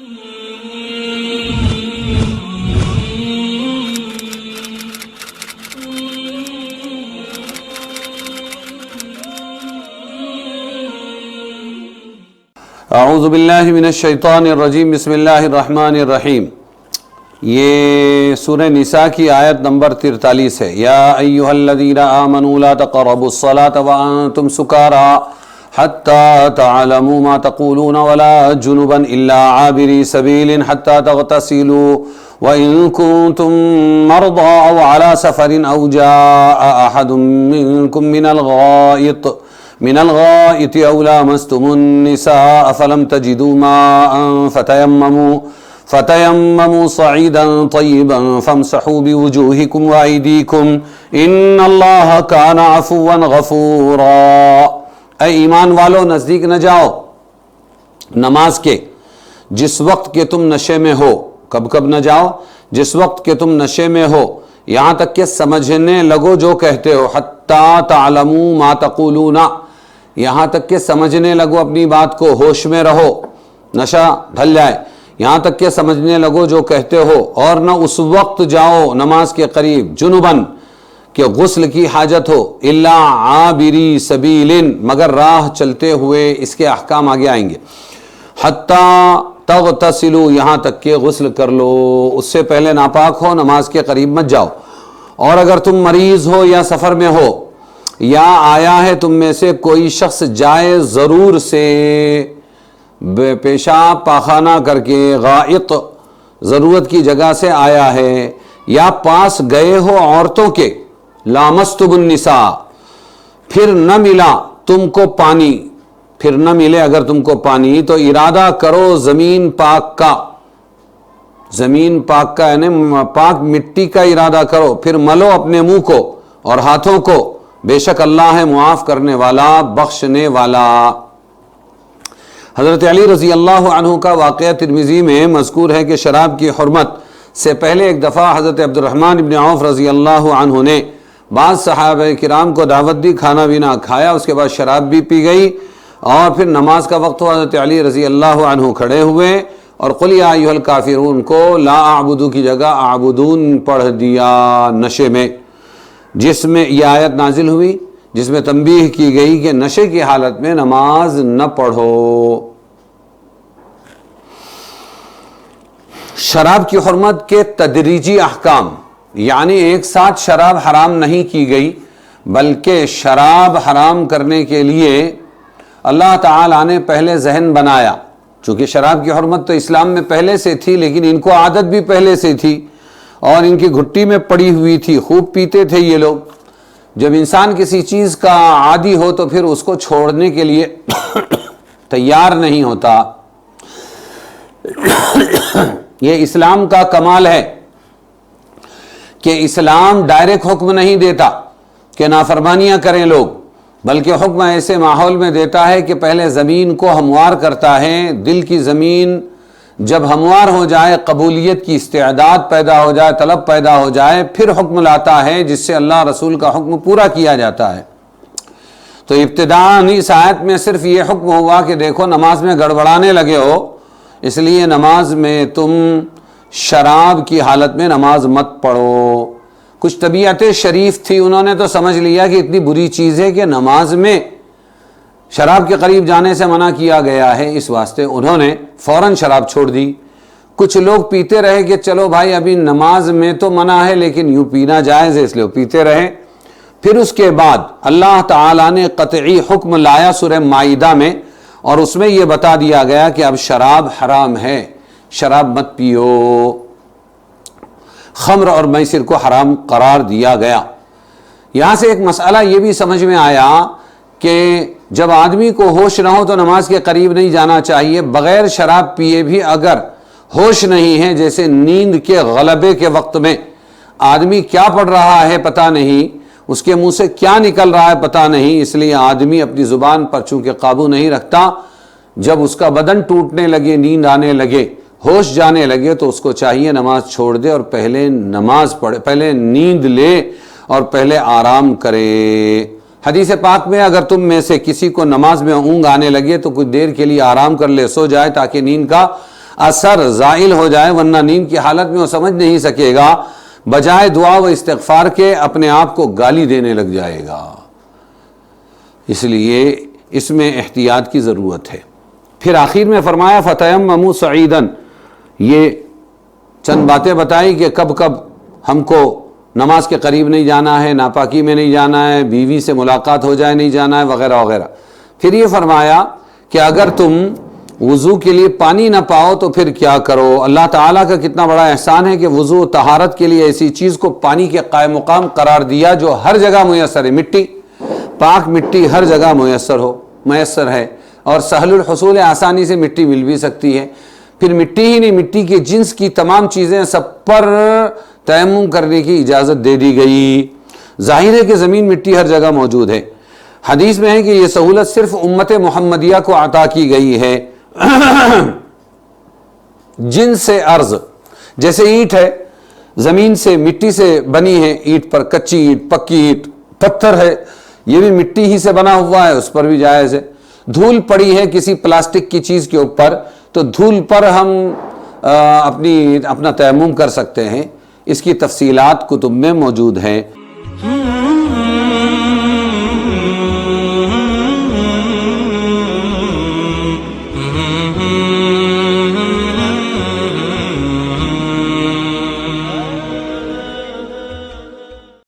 اعوذ باللہ من الشیطان الرجیم، بسم اللہ الرحمن الرحیم۔ یہ سورہ نساء کی آیت نمبر 43 ہے۔ یا ایہا الذین آمنوا لا تقربوا الصلاة وانتم سکارى حتى تعلموا ما تقولون ولا جنبا الا عابري سبيل حتى تغتسلوا وان كنتم مرضى او على سفر او جاء احد منكم من الغائط أو لامستم النساء فلم تجدوا ماء فتيمموا صعيدا طيبا فامسحوا بوجوهكم وأيديكم إن الله كان عفوا غفورا۔ اے ایمان والو، نزدیک نہ جاؤ نماز کے جس وقت کہ تم نشے میں ہو۔ کب نہ جاؤ؟ جس وقت کہ تم نشے میں ہو، یہاں تک کہ سمجھنے لگو جو کہتے ہو۔ حتی تعلموا ما تقولون، یہاں تک کہ سمجھنے لگو اپنی بات کو، ہوش میں رہو، نشہ ڈھل جائے، یہاں تک کہ سمجھنے لگو جو کہتے ہو۔ اور نہ اس وقت جاؤ نماز کے قریب جنبن کہ غسل کی حاجت ہو، الا عابری سبیل، مگر راہ چلتے ہوئے۔ اس کے احکام آگے آئیں گے۔ حتی تغتسلوا، یہاں تک کہ غسل کر لو، اس سے پہلے ناپاک ہو نماز کے قریب مت جاؤ۔ اور اگر تم مریض ہو یا سفر میں ہو، یا آیا ہے تم میں سے کوئی شخص جائے ضرور سے پیشاب پاخانہ کر کے، غائط ضرورت کی جگہ سے آیا ہے، یا پاس گئے ہو عورتوں کے، لامستم النساء، پھر نہ ملا تم کو پانی، پھر نہ ملے اگر تم کو پانی تو ارادہ کرو زمین پاک کا، زمین پاک کا یعنی پاک مٹی کا ارادہ کرو، پھر ملو اپنے منہ کو اور ہاتھوں کو، بے شک اللہ ہے معاف کرنے والا بخشنے والا۔ حضرت علی رضی اللہ عنہ کا واقعہ ترمذی میں مذکور ہے کہ شراب کی حرمت سے پہلے ایک دفعہ حضرت عبد الرحمن بن عوف رضی اللہ عنہ نے بعض صحابہ کرام کو دعوت دی، کھانا پینا کھایا، اس کے بعد شراب بھی پی گئی، اور پھر نماز کا وقت ہوا، حضرت علی رضی اللہ عنہ کھڑے ہوئے اور قل یا ایھا الکافرون کو لا اعبدو کی جگہ اعبدون پڑھ دیا نشے میں، جس میں یہ آیت نازل ہوئی جس میں تنبیہ کی گئی کہ نشے کی حالت میں نماز نہ پڑھو۔ شراب کی حرمت کے تدریجی احکام، یعنی ایک ساتھ شراب حرام نہیں کی گئی، بلکہ شراب حرام کرنے کے لیے اللہ تعالیٰ نے پہلے ذہن بنایا، چونکہ شراب کی حرمت تو اسلام میں پہلے سے تھی، لیکن ان کو عادت بھی پہلے سے تھی اور ان کی گھٹی میں پڑی ہوئی تھی، خوب پیتے تھے یہ لوگ۔ جب انسان کسی چیز کا عادی ہو تو پھر اس کو چھوڑنے کے لیے تیار نہیں ہوتا۔ یہ اسلام کا کمال ہے کہ اسلام ڈائریکٹ حکم نہیں دیتا کہ نافرمانیاں کریں لوگ، بلکہ حکم ایسے ماحول میں دیتا ہے کہ پہلے زمین کو ہموار کرتا ہے۔ دل کی زمین جب ہموار ہو جائے، قبولیت کی استعداد پیدا ہو جائے، طلب پیدا ہو جائے، پھر حکم لاتا ہے جس سے اللہ رسول کا حکم پورا کیا جاتا ہے۔ تو ابتداءً اس آیت میں صرف یہ حکم ہوا کہ دیکھو نماز میں گڑبڑانے لگے ہو، اس لیے نماز میں تم شراب کی حالت میں نماز مت پڑھو۔ کچھ طبیعت شریف تھی، انہوں نے تو سمجھ لیا کہ اتنی بری چیز ہے کہ نماز میں شراب کے قریب جانے سے منع کیا گیا ہے، اس واسطے انہوں نے فوراً شراب چھوڑ دی۔ کچھ لوگ پیتے رہے کہ چلو بھائی ابھی نماز میں تو منع ہے لیکن یوں پینا جائز ہے، اس لیے پیتے رہے۔ پھر اس کے بعد اللہ تعالیٰ نے قطعی حکم لایا سورہ مائدہ میں، اور اس میں یہ بتا دیا گیا کہ اب شراب حرام ہے، شراب مت پیو۔ خمر اور میسر کو حرام قرار دیا گیا۔ یہاں سے ایک مسئلہ یہ بھی سمجھ میں آیا کہ جب آدمی کو ہوش نہ ہو تو نماز کے قریب نہیں جانا چاہیے۔ بغیر شراب پیے بھی اگر ہوش نہیں ہے، جیسے نیند کے غلبے کے وقت میں آدمی کیا پڑھ رہا ہے پتہ نہیں، اس کے منہ سے کیا نکل رہا ہے پتہ نہیں، اس لیے آدمی اپنی زبان پر چونکہ قابو نہیں رکھتا، جب اس کا بدن ٹوٹنے لگے، نیند آنے لگے، ہوش جانے لگے، تو اس کو چاہیے نماز چھوڑ دے اور پہلے نماز پڑھے، پہلے نیند لے اور پہلے آرام کرے۔ حدیث پاک میں اگر تم میں سے کسی کو نماز میں اونگ آنے لگے تو کچھ دیر کے لیے آرام کر لے، سو جائے تاکہ نیند کا اثر زائل ہو جائے، ورنہ نیند کی حالت میں وہ سمجھ نہیں سکے گا، بجائے دعا و استغفار کے اپنے آپ کو گالی دینے لگ جائے گا۔ اس لیے اس میں احتیاط کی ضرورت ہے۔ پھر آخر میں فرمایا فَتَيَمَّمُوا صَعِيدًا، یہ چند باتیں بتائی کہ کب کب ہم کو نماز کے قریب نہیں جانا ہے، ناپاکی میں نہیں جانا ہے، بیوی سے ملاقات ہو جائے نہیں جانا ہے، وغیرہ وغیرہ۔ پھر یہ فرمایا کہ اگر تم وضو کے لیے پانی نہ پاؤ تو پھر کیا کرو۔ اللہ تعالیٰ کا کتنا بڑا احسان ہے کہ وضو و طہارت کے لیے ایسی چیز کو پانی کے قائم مقام قرار دیا جو ہر جگہ میسر ہے۔ مٹی، پاک مٹی ہر جگہ میسر ہے، اور سہل الحصول، آسانی سے مٹی مل بھی سکتی ہے۔ پھر مٹی ہی نہیں، مٹی کے جنس کی تمام چیزیں سب پر تیمم کرنے کی اجازت دے دی گئی۔ ظاہر ہے کہ زمین مٹی ہر جگہ موجود ہے۔ حدیث میں ہے کہ یہ سہولت صرف امت محمدیہ کو عطا کی گئی ہے۔ جنس سے ارض، جیسے اینٹ ہے، زمین سے مٹی سے بنی ہے، اینٹ پر کچی اینٹ، پکی اینٹ، پتھر ہے، یہ بھی مٹی ہی سے بنا ہوا ہے، اس پر بھی جائز ہے۔ دھول پڑی ہے کسی پلاسٹک کی چیز کے اوپر تو دھول پر ہم اپنا تیمم کر سکتے ہیں۔ اس کی تفصیلات کتب میں موجود ہیں۔